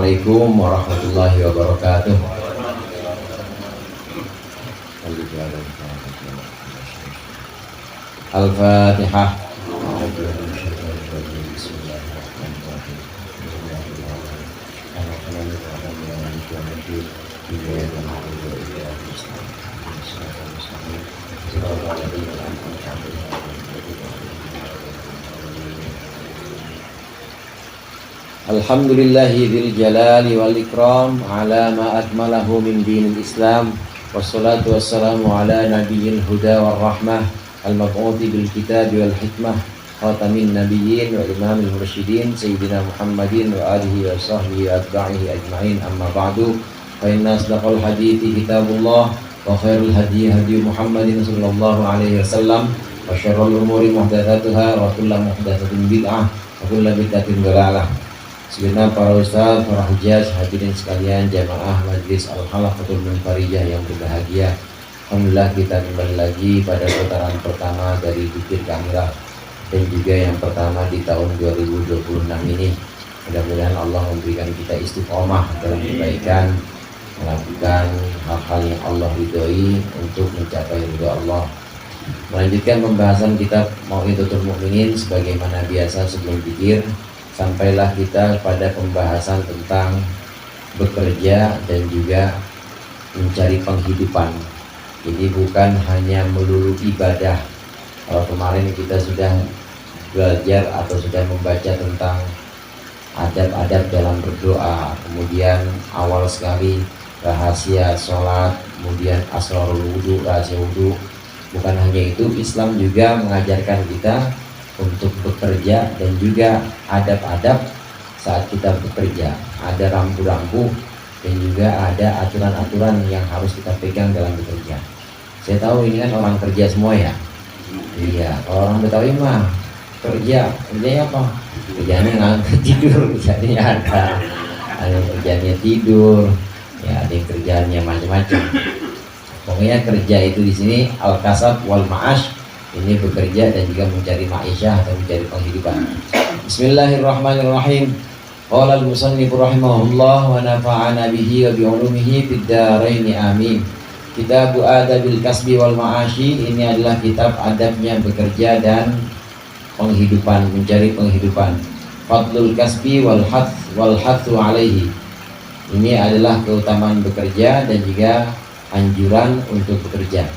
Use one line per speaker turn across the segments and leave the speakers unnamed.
Assalamualaikum warahmatullahi wabarakatuh. Al-Fatihah. Alhamdulillahi dzil jalali wal ikram ala ma akmalahu min dinil Islam, wassalatu wassalamu ala nabiyil huda war rahmah al-mab'uthi bil kitabi wal hikmah khatamin nabiyyin wa imamil mursyidin sayyidina Muhammadin wa alihi wa sahbihi wa atba'ihi ajma'in, amma ba'du. Fa inna asdaqal hadithi kitabullah wa khairul hadi hadi Muhammadin sallallahu alaihi wasallam wa syarrul umuri muhdatsatuha wa kullu muhdatsatin bid'ah wa kullu bid'atin dhalalah. Segenap para ustaz, para hujjaj, hadirin sekalian, jamaah majlis Al-Halaqatul Munfarijah yang berbahagia. Alhamdulillah kita kembali lagi pada putaran pertama dari Dzikir Kamilah, dan juga yang pertama di tahun 2026 ini. Mudah-mudahan Allah memberikan kita istiqomah dalam kebaikan, melakukan hal-hal yang Allah ridhoi untuk mencapai ridha Allah. Melanjutkan pembahasan kitab Mau'izatul Mu'minin sebagaimana biasa sebelum dzikir. Sampailah kita pada pembahasan tentang bekerja dan juga mencari penghidupan. Jadi bukan hanya melulu ibadah. Kalau kemarin kita sudah belajar atau sudah membaca tentang adab-adab dalam berdoa, kemudian awal sekali rahasia sholat, kemudian asrarul wudu, rahasia wudu. Bukan hanya itu, Islam juga mengajarkan kita untuk bekerja dan juga adab-adab saat kita bekerja. Ada rambu-rambu dan juga ada aturan-aturan yang harus kita pegang dalam bekerja. Saya tahu ini kan orang kerja semua ya. Iya, kalau orang Betawi mah kerjanya apa? Kerjanya ngangkat tidur, misalnya ada yang kerjanya tidur, ya ada yang kerjanya macam-macam. Pokoknya kerja itu di sini al-kasab wal ma'ash. Ini bekerja dan juga mencari ma'isyah atau mencari penghidupan. Bismillahirrahmanirrahim. Qala al-musannif rahimahullah wa nafa'ana bihi wa bi'ulumihi fid dharain amin. Kitab Adabil Kasbi wal Ma'ashi, ini adalah kitab adabnya bekerja dan penghidupan, mencari penghidupan. Fadlul kasbi wal hathu alaihi. Ini adalah keutamaan bekerja dan juga anjuran untuk bekerja.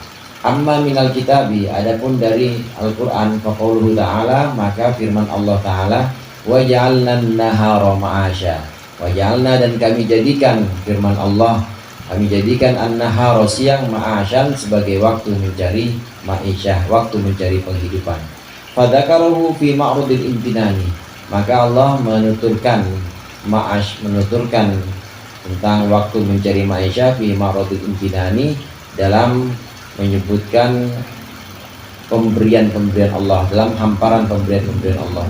Amma minal kitabi, adapun dari Al-Quran, faqauluhu ta'ala, maka firman Allah ta'ala, wa ja'alna nahara ma'asya, wa ja'alna, dan kami jadikan, firman Allah, kami jadikan an-nahara, siang, ma'asyan, sebagai waktu mencari ma'isyah, waktu mencari penghidupan. Fadzakarahu fi ma'rudil imtinani, maka Allah menuturkan menuturkan tentang waktu mencari ma'isyah fi ma'rudil imtinani, dalam menyebutkan pemberian-pemberian Allah, dalam hamparan pemberian-pemberian Allah.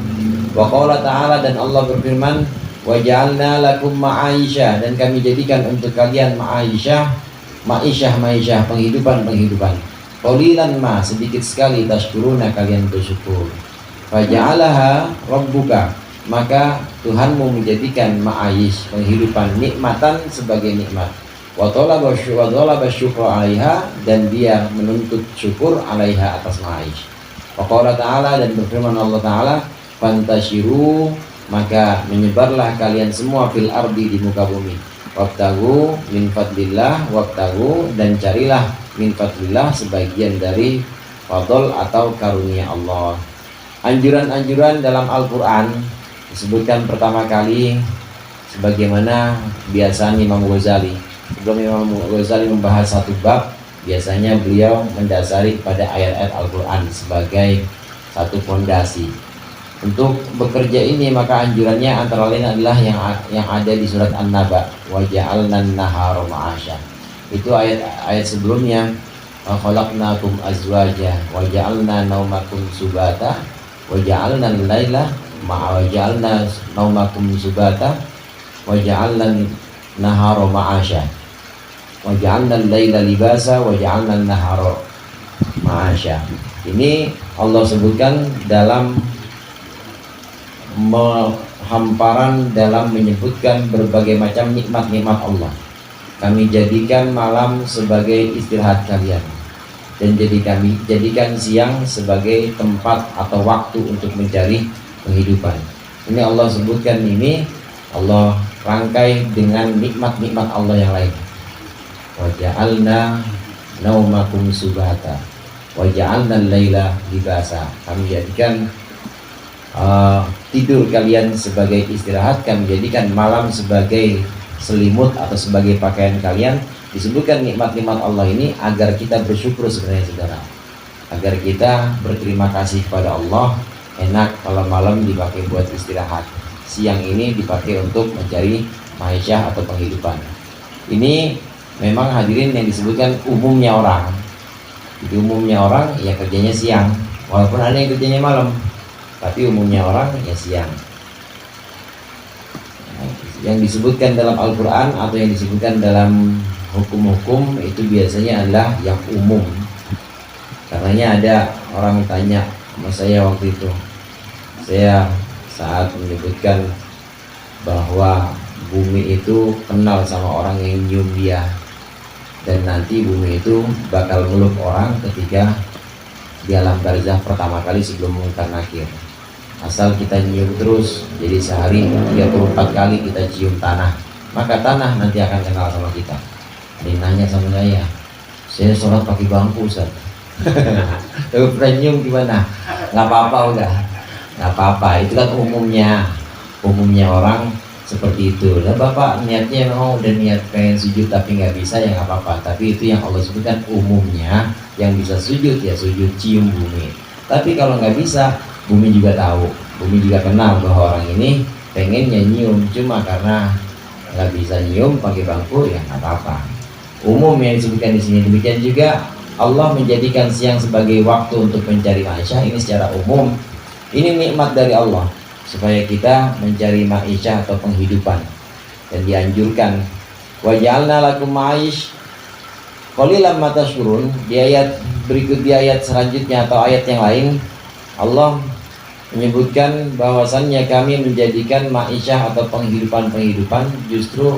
Wa qala ta'ala, dan Allah berfirman, wa ja'alna lakum ma'aisha, dan kami jadikan untuk kalian ma'isyah, penghidupan. Qalilan ma, sedikit sekali, tashkuruna, kalian bersyukur. Fa ja'alaha rabbuka, maka Tuhanmu menjadikan ma'ish, penghidupan, nikmatan, sebagai nikmat. Wa talaba syukra 'alaiha, dan dia menuntut syukur 'alaiha, atas ma'ish. Wa qala ta'ala, dan berfirman Allah ta'ala, fantashiru, maka menyebarlah kalian semua fil ardi, di muka bumi. Wabtagu min fadlillah, wabtagu, dan carilah min fadlillah, sebagian dari fadl atau karunia Allah. Anjuran-anjuran dalam Al-Quran disebutkan pertama kali sebagaimana biasanya Imam Ghazali. Sebelum Imam Ghazali membahas satu bab, biasanya beliau mendasari pada ayat-ayat Al-Quran sebagai satu fondasi. Untuk bekerja ini, maka anjurannya antara lain adalah yang ada di surat An-Naba, wa ja'alna an-nahara ma'asya. Itu ayat sebelumnya, wa khalaqnakum azwaja wa ja'alna naumakum subata wa ja'alna al-laila wa ja'alna naumakum subata wa ja'alna nahara ma'asya wa ja'alna al-laila libasa wa ja'alna an-nahara ma'asya. Ini Allah sebutkan dalam hamparan dalam menyebutkan berbagai macam nikmat-nikmat Allah. Kami jadikan malam sebagai istirahat kalian, dan jadikan siang sebagai tempat atau waktu untuk mencari penghidupan. Ini Allah sebutkan, ini Allah rangkai dengan nikmat-nikmat Allah yang lain. Wa ja'alna naumakum subata wa ja'alna al-laila libasa. Kami jadikan tidur kalian sebagai istirahat, kami jadikan malam sebagai selimut atau sebagai pakaian kalian. Disebutkan nikmat-nikmat Allah ini agar kita bersyukur sebenarnya saudara, agar kita berterima kasih kepada Allah. Enak kalau malam dipakai buat istirahat, siang ini dipakai untuk mencari ma'isyah atau penghidupan. Ini memang hadirin yang disebutkan umumnya orang. Jadi umumnya orang ya kerjanya siang, walaupun ada yang kerjanya malam, tapi umumnya orang ya siang. Yang disebutkan dalam Al-Quran atau yang disebutkan dalam hukum-hukum itu biasanya adalah yang umum. Karenanya ada orang tanya sama saya waktu itu, saya saat menyebutkan bahwa bumi itu kenal sama orang yang nyium dia, dan nanti bumi itu bakal meluk orang ketika di alam barzah pertama kali sebelum mungkar nakir. Asal kita nyium terus, jadi sehari 34 kali kita cium tanah, maka tanah nanti akan kenal sama kita. Dia nanya sama saya sholat pakai bangku Ustaz. Tapi pernah nyium gimana? Nggak apa-apa, udah nggak apa-apa. Itu kan umumnya orang seperti itu. Lah bapak niatnya memang udah niat pengen sujud tapi nggak bisa, ya nggak apa-apa. Tapi itu yang Allah sebutkan umumnya, yang bisa sujud ya sujud cium bumi. Tapi kalau nggak bisa, bumi juga tahu, bumi juga kenal bahwa orang ini pengennya nyium, cuma karena nggak bisa nyium pakai bangku ya nggak apa-apa. Umum yang disebutkan di sini. Demikian juga Allah menjadikan siang sebagai waktu untuk mencari ma'isyah, ini secara umum. Ini nikmat dari Allah supaya kita mencari ma'isyah atau penghidupan, dan dianjurkan wa ja'alna lakum ma'ish qalilan ma tashkurun. Di ayat berikut, di ayat selanjutnya atau ayat yang lain, Allah menyebutkan bahwasannya kami menjadikan ma'isyah atau penghidupan justru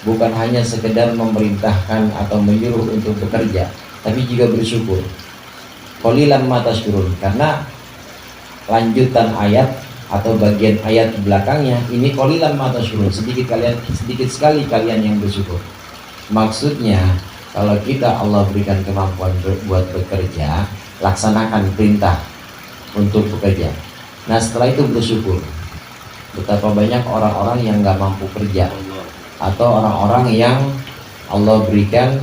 bukan hanya sekedar memerintahkan atau menyuruh untuk bekerja, tapi juga bersyukur. Qalilan ma tashkurun, karena lanjutan ayat atau bagian ayat belakangnya ini qalilan ma tashkurun, sedikit sekali kalian yang bersyukur. Maksudnya kalau kita Allah berikan kemampuan buat bekerja, laksanakan perintah untuk bekerja. Nah setelah itu bersyukur. Betapa banyak orang-orang yang nggak mampu kerja, atau orang-orang yang Allah berikan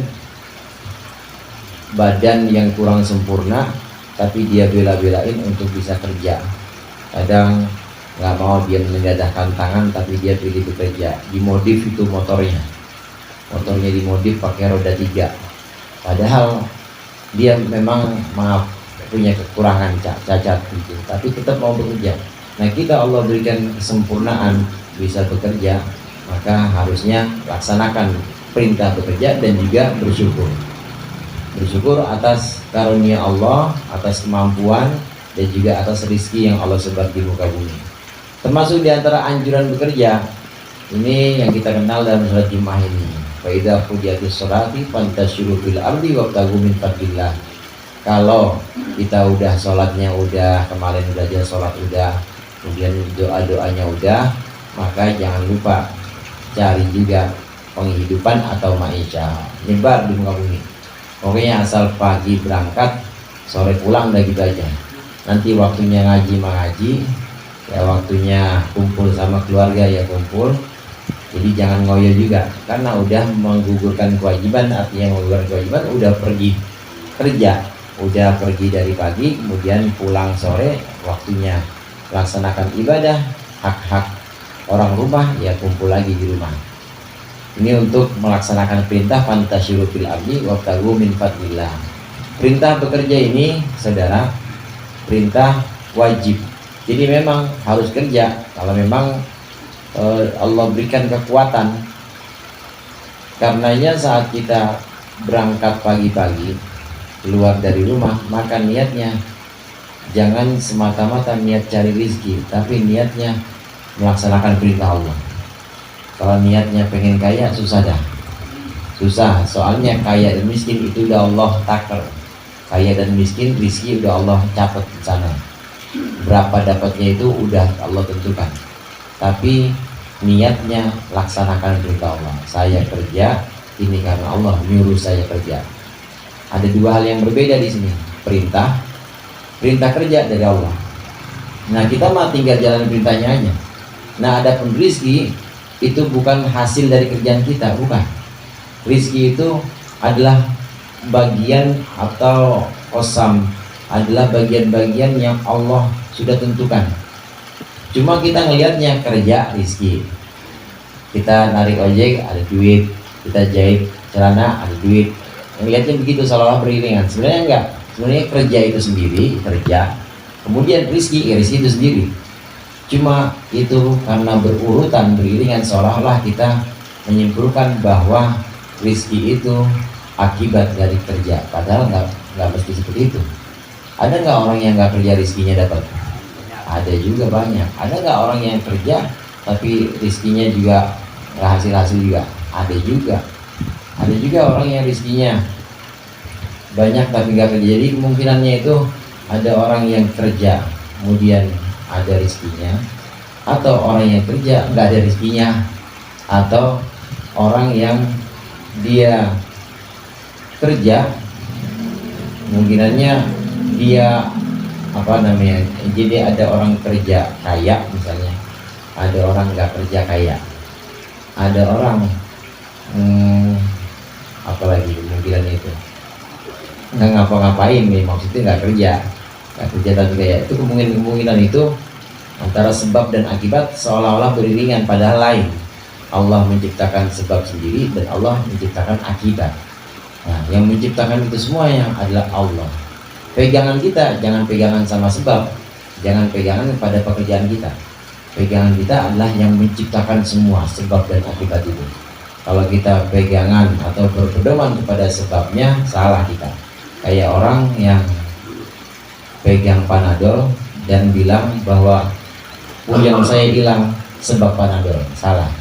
badan yang kurang sempurna, tapi dia bela-belain untuk bisa kerja. Kadang nggak mau dia menengadahkan tangan, tapi dia pilih bekerja. Dimodif itu motornya dimodif pakai roda 3, padahal dia memang punya kekurangan, cacat gitu, tapi tetap mau bekerja. Nah kita Allah berikan kesempurnaan bisa bekerja, maka harusnya laksanakan perintah bekerja dan juga bersyukur atas karunia Allah, atas kemampuan, dan juga atas rezeki yang Allah sebar di muka bumi. Termasuk di antara anjuran bekerja ini yang kita kenal dalam surat Jumat ini, fa idza qudiyatis sholati fantashiru fil ardi wabtaghu min fadlillah. Kalau kita udah sholatnya udah, kemarin udah aja sholat udah, kemudian doa-doanya udah, maka jangan lupa cari juga penghidupan atau ma'isyah, nyebar di muka bumi. Pokoknya asal pagi berangkat, sore pulang, udah gitu aja. Nanti waktunya ngaji mengaji, ya waktunya kumpul sama keluarga ya kumpul. Jadi jangan ngoyo juga, karena udah menggugurkan kewajiban. Artinya menggugurkan kewajiban, udah pergi kerja, udah pergi dari pagi, kemudian pulang sore, waktunya laksanakan ibadah, hak-hak orang rumah, ya kumpul lagi di rumah. Ini untuk melaksanakan perintah fantasyiru fil ardi wabtaghu min fadlillah. Perintah bekerja ini saudara, perintah wajib. Jadi memang harus kerja. Kalau memang Allah berikan kekuatan. Karenanya saat kita berangkat pagi-pagi keluar dari rumah, maka niatnya jangan semata-mata niat cari rezeki, tapi niatnya melaksanakan perintah Allah. Kalau niatnya pengen kaya, susah dah. Susah, soalnya kaya dan miskin itu udah Allah takar. Kaya dan miskin, rizki udah Allah catat di sana. Berapa dapatnya itu udah Allah tentukan. Tapi niatnya laksanakan perintah Allah. Saya kerja ini karena Allah nyuruh saya kerja. Ada dua hal yang berbeda di sini. Perintah kerja dari Allah. Nah, kita mah tinggal jalan perintahnya aja. Nah, adapun rizki itu bukan hasil dari kerjaan kita, bukan. Rizki itu adalah bagian atau qasam, adalah bagian-bagian yang Allah sudah tentukan. Cuma kita ngelihatnya kerja rizki. Kita narik ojek ada duit, kita jahit celana ada duit. Ngelihatnya begitu seolah-olah beriringan. Sebenarnya enggak. Sebenarnya kerja itu sendiri, kerja. Kemudian rizki itu sendiri. Cuma itu karena berurutan, beriringan, seolah-olah kita menyimpulkan bahwa rizki itu akibat dari kerja. Padahal nggak mesti seperti itu. Ada nggak orang yang nggak kerja rizkinya dapat? Ada juga banyak. Ada nggak orang yang kerja tapi rizkinya juga nggak hasil juga? Ada juga. Ada juga orang yang rizkinya banyak tapi nggak kerja. Jadi kemungkinannya itu ada orang yang kerja kemudian ada rizkinya, atau orang yang kerja nggak ada rizkinya, atau orang yang dia kerja kemungkinannya dia jadi ada orang kerja kaya misalnya, ada orang nggak kerja kaya, ada orang apalagi kemungkinan itu nggak ngapa-ngapain nih, maksudnya nggak kerja tapi kayak itu. Kemungkinan itu antara sebab dan akibat seolah-olah beriringan, padahal lain. Allah menciptakan sebab sendiri dan Allah menciptakan akibat. Nah, yang menciptakan itu semua yang adalah Allah. Pegangan kita jangan pegangan sama sebab, jangan pegangan pada pekerjaan kita. Pegangan kita adalah yang menciptakan semua sebab dan akibat itu. Kalau kita pegangan atau berpedoman kepada sebabnya, salah kita. Kayak orang yang pegang Panadol dan bilang bahwa puyeng saya hilang sebab Panadol, salah.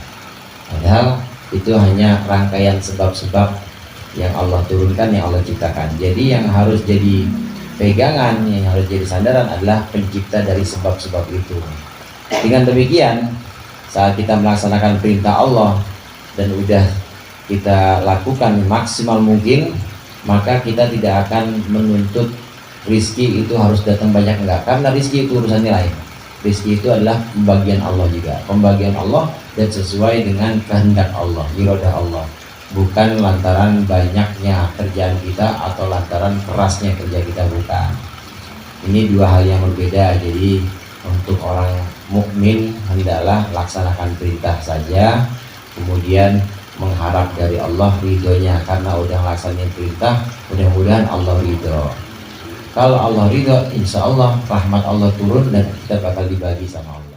Padahal itu hanya rangkaian sebab-sebab yang Allah turunkan, yang Allah ciptakan. Jadi yang harus jadi pegangan, yang harus jadi sandaran adalah pencipta dari sebab-sebab itu. Dengan demikian, saat kita melaksanakan perintah Allah dan udah kita lakukan maksimal mungkin, maka kita tidak akan menuntut rizki itu harus datang banyak, enggak. Karena rizki itu urusannya lain. Rizki itu adalah pembagian Allah juga, pembagian Allah dan sesuai dengan kehendak Allah, iradah Allah, bukan lantaran banyaknya kerjaan kita atau lantaran kerasnya kerja kita, bukan. Ini dua hal yang berbeda. Jadi untuk orang mukmin hendaklah laksanakan perintah saja, kemudian mengharap dari Allah ridhonya, karena udah laksanain perintah, mudah-mudahan Allah ridho. Kalau Allah ridho, insya Allah rahmat Allah turun dan kita bakal dibagi sama Allah.